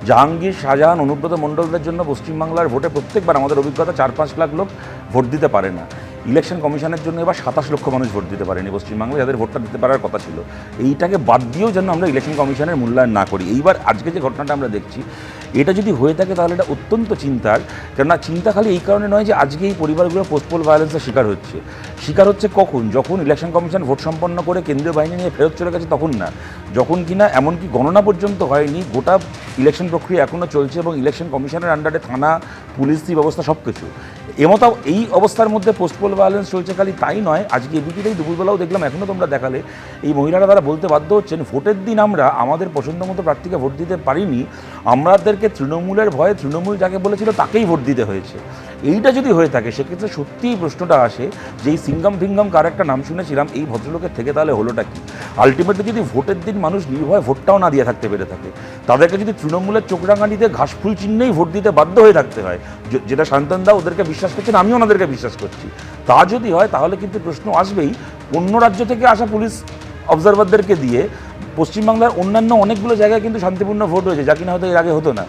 জাহাঙ্গীর, শাহজাহান, অনুব্রত মণ্ডলদের জন্য পশ্চিমবাংলার ভোটে প্রত্যেকবার আমাদের অভিজ্ঞতা 4-5 লাখ লোক ভোট দিতে পারে না। ইলেকশন কমিশনের জন্য এবার 27 লক্ষ মানুষ ভোট দিতে পারেনি পশ্চিমবাংলায়, যাদের ভোটটা দিতে পারার কথা ছিল। এইটাকে বাদ দিয়েও যেন আমরা ইলেকশন কমিশনের মূল্যায়ন না করি। এইবার আজকে যে ঘটনাটা আমরা দেখছি, এটা যদি হয়ে থাকে তাহলে এটা অত্যন্ত চিন্তার। কেননা চিন্তা খালি এই কারণে নয় যে আজকে এই পরিবারগুলো পোস্টপোল ভায়োলেন্সের শিকার হচ্ছে কখন? যখন ইলেকশন কমিশন ভোট সম্পন্ন করে কেন্দ্রীয় বাহিনী নিয়ে ফেরত চলে গেছে তখন না, যখন কিনা এমনকি গণনা পর্যন্ত হয়নি, গোটা ইলেকশন প্রক্রিয়া এখনও চলছে এবং ইলেকশন কমিশনের আন্ডারে থানা, পুলিশি ব্যবস্থা সব কিছু। এই অবস্থার মধ্যে পোস্টপোল ভায়োলেন্স চলছে। খালি তাই নয়, আজকে এবিপিতেই দুপুরবেলাও দেখলাম, এখনও তোমরা দেখালে, এই মহিলারা তারা বলতে বাধ্য হচ্ছেন ভোটের দিন আমরা আমাদের পছন্দ মতো প্রার্থীকে ভোট দিতে পারিনি, আমাদেরকে তৃণমূলের ভয়ে তৃণমূল যাকে বলেছিল তাকেই ভোট দিতে হয়েছে। এইটা যদি হয়ে থাকে সেক্ষেত্রে সত্যিই প্রশ্নটা আসে যে এই সিঙ্গাম ফিঙ্গাম কার একটা নাম শুনেছিলাম, এই ভদ্রলোকের থেকে তাহলে হলোটা কি? আলটিমেটলি যদি ভোটের দিন মানুষ নির্ভয়ে ভোটটাও না দিয়ে থাকতে পেরে থাকে, তাদেরকে যদি তৃণমূলের চোখরাঙানিতে ঘাসফুল চিহ্নেই ভোট দিতে বাধ্য হয়ে থাকতে হয়, যেটা শান্তনদা ওদেরকে বিশ্বাস করছেন, আমিও ওনাদেরকে বিশ্বাস করছি, তা যদি হয় তাহলে কিন্তু প্রশ্ন আসবেই অন্য রাজ্য থেকে আসা পুলিশ অবজারভারদেরকে দিয়ে পশ্চিমবাংলার অন্যান্য অনেকগুলো জায়গায় কিন্তু শান্তিপূর্ণ ভোট হয়েছে, যা কিনা হয়তো এর আগে হতো না।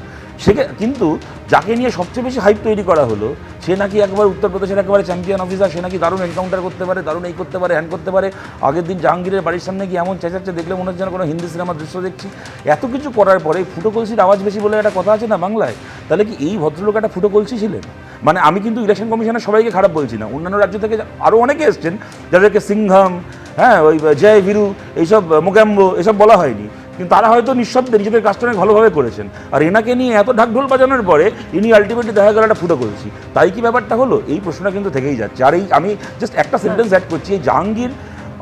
কিন্তু যাকে নিয়ে সবচেয়ে বেশি হাইপ তৈরি করা হলো, সে নাকি একবার উত্তরপ্রদেশের একেবারে চ্যাম্পিয়ন অফিসার, সে নাকি দারুণ এনকাউন্টার করতে পারে, দারুণ এই করতে পারে, হ্যান করতে পারে। আগের দিন জাহাঙ্গীরের বাড়ির সামনে গিয়ে এমন চেঁচাচ্ছে, দেখলে মনে হচ্ছে যেন কোনো হিন্দি সিনেমার দৃশ্য দেখছি। এত কিছু করার পরে ফুটো কলসির আওয়াজ বেশি বলে একটা কথা আছে না বাংলায়, তাহলে কি এই ভদ্রলোক একটা ফুটো কলসি ছিলেন? মানে আমি কিন্তু ইলেকশন কমিশনের সবাইকে খারাপ বলছি না, অন্যান্য রাজ্য থেকে আরও অনেকে এসছেন যাদেরকে সিংহাম, হ্যাঁ, ওই জয় ভিরু, এইসব মোকাম্বো এসব বলা হয়নি, কিন্তু তারা হয়তো নিঃশব্দে নিজেদের কাজটা অনেক ভালোভাবে করেছেন। আর এনাকে নিয়ে এত ঢাকঢোল বাজানোর পরে ইনি আলটিমেটলি দেখা গেল একটা ফুটো কলসি। তাই কি ব্যাপারটা হলো? এই প্রশ্নটা কিন্তু থেকেই যাচ্ছে। আর আমি জাস্ট একটা সেন্টেন্স অ্যাড করছি, এই জাহাঙ্গীর,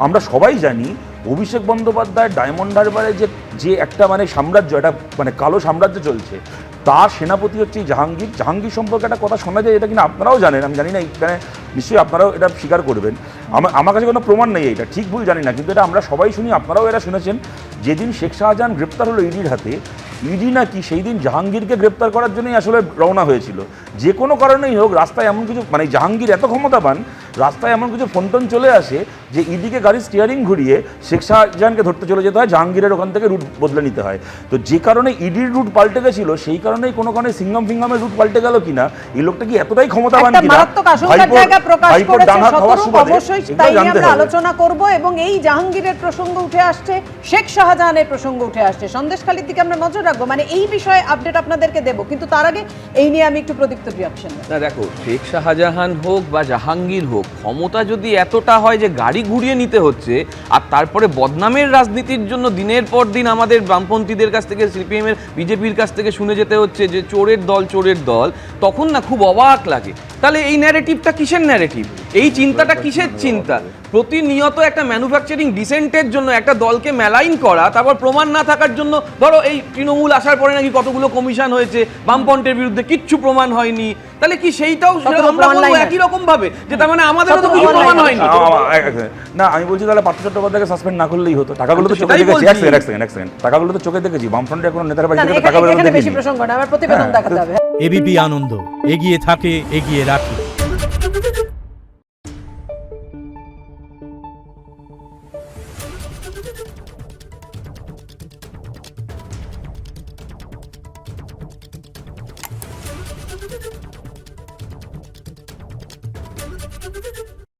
আমরা সবাই জানি অভিষেক বন্দ্যোপাধ্যায় ডায়মন্ড হারবারে যে একটা মানে সাম্রাজ্য, একটা মানে কালো সাম্রাজ্য চলছে, তার সেনাপতি হচ্ছে এই জাহাঙ্গীর সম্পর্কে একটা কথা শোনা যায়, এটা কিনা আপনারাও জানেন, আমি জানি না এখানে নিশ্চয়ই আপনারাও এটা স্বীকার করবেন। আমার কাছে কোনো প্রমাণ নেই, এটা ঠিক ভুল জানি না, কিন্তু এটা আমরা সবাই শুনি, আপনারাও এটা শুনেছেন। যেদিন শেখ শাহজাহান গ্রেপ্তার হলো ইডির হাতে, ইডি নাকি সেই দিন জাহাঙ্গীরকে গ্রেপ্তার করার জন্যই আসলে রওনা হয়েছিল। যে কোনো কারণেই হোক, রাস্তায় এমন কিছু, মানে জাহাঙ্গীর এত ক্ষমতাবান, রাস্তায় এমন কিছু ফোন চলে আসে যে ইডিকে গাড়ির স্টিয়ারিং ঘুরিয়ে শেখ শাহজাহানকে ধরতে চলে যেতে হয়, জাহাঙ্গীরের ওখান থেকে রুট বদলে নিতে হয়। তো যে কারণে ইডির রুট পাল্টে গেছিল, সেই কারণেই কোনো কারণে সিঙ্গাম ফিঙ্গামের রুট পাল্টে গেল কিনা, এই লোকটা কি এতটাই ক্ষমতাবান কিনা, আলোচনা করব। এবং এই জাহাঙ্গীরের প্রসঙ্গ উঠে আসছে, শেখ শাহজাহানের প্রসঙ্গ উঠে আসছে, সন্দেশখালীর দিকে আমরা নজর রাখবো, মানে এই বিষয়ে আপডেট আপনাদেরকে দেবো। কিন্তু তার আগে এই নিয়ে আমি একটু প্রদীপ্ত রিঅ্যাকশন না, দেখো, শেখ শাহজাহান হোক বা জাহাঙ্গীর হোক, ক্ষমতা যদি এতটা হয় যে গাড়ি ঘুরিয়ে নিতে হচ্ছে, আর তারপরে বদনামের রাজনীতির জন্য দিনের পর দিন আমাদের বামপন্থীদের কাছ থেকে, সিপিএম এর, বিজেপির কাছ থেকে শুনে যেতে হচ্ছে যে চোরের দল, তখন না খুব অবাক লাগে। তাহলে এই ন্যারেটিভটা কিসের ন্যারেটিভ? এই চিন্তাটা কিসের চিন্তা? প্রতিনিয়ত একটা ম্যানুফ্যাকচারিং ডিসেন্টের জন্য একটা দলকে মেলাইন করা, তারপর প্রমাণ না থাকার জন্য, ধরো এই তৃণমূল আসার পরে নাকি কতগুলো কমিশন হয়েছে, বামপন্থের বিরুদ্ধে কিচ্ছু প্রমাণ হয়নি, তাহলে কি সেইটাও আমরা বলবো একই রকম ভাবে যে তার মানে আমাদেরও তো কিছু প্রমাণ হয়নি? না, আমি বলছি তাহলে পার্থ চট্টোপাধ্যায়কে সাসপেন্ড না করলেই হতো। টাকাগুলো তো চোখে দেখেছি, এক সেকেন্ড, টাকাগুলো তো চোখে দেখেছি, বামফ্রন্টের কোনো নেতার বাড়ি থেকে টাকা বেরোতে দেখিনি। বেশি প্রসঙ্গ না, আমার প্রতিবেদন দেখাতে হবে। এবিপি আনন্দ, এগিয়ে থাকে, এগিয়ে রাখে।